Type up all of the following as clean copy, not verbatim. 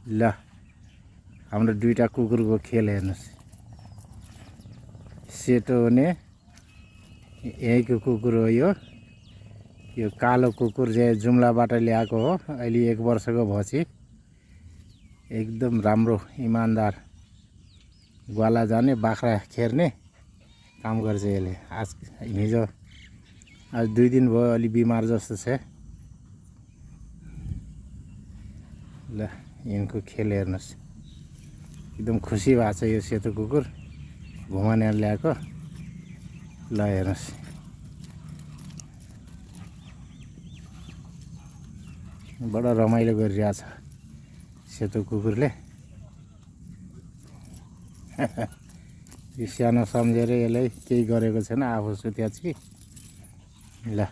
ल हाम्रो दुईटा कुकुरको खेल हेर्नुहोस्। सेतो हुने यहीँको कुकुर हो यो कालो कुकुर चाहिँ जुम्लाबाट ल्याएको हो। अहिले 1 वर्षको भएपछि एकदम राम्रो इमानदार ग्वाला जाने बाख्रा खेर्ने काम गर्छ यसले। आज 2 दिन भयो अलि बिमार जस्तो छ। ल यिनको खेल हेर्नुहोस्। एकदम खुसी भएको छ यो सेतो कुकुर घुमाउनेर ल्याएको। ल हेर्नुहोस् बडा रमाइलो गरिरहेछ सेतो कुकुरले। यो सानो सम्झेर यसलाई केही गरेको छैन, आफू सुत्या छि। ल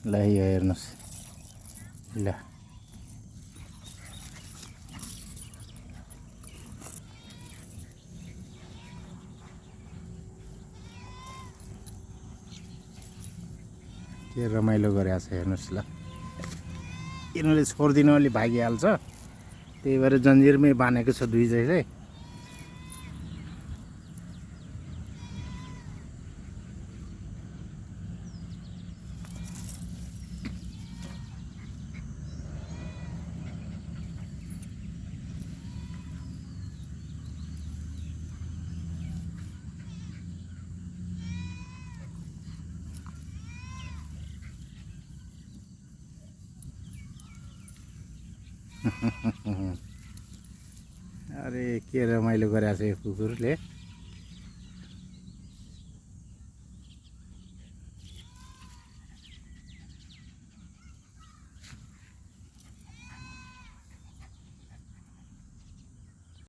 ल यो हेर्नुहोस्। ल के रमाइलो गरेको छ हेर्नुहोस्। ल यिनीहरूले छोडिदिनु अलि भागिहाल्छ, त्यही भएर जन्जिरमै बाँधेको छ दुईजैले। अरे के रमाइलो गरेको छ यो कुकुरले।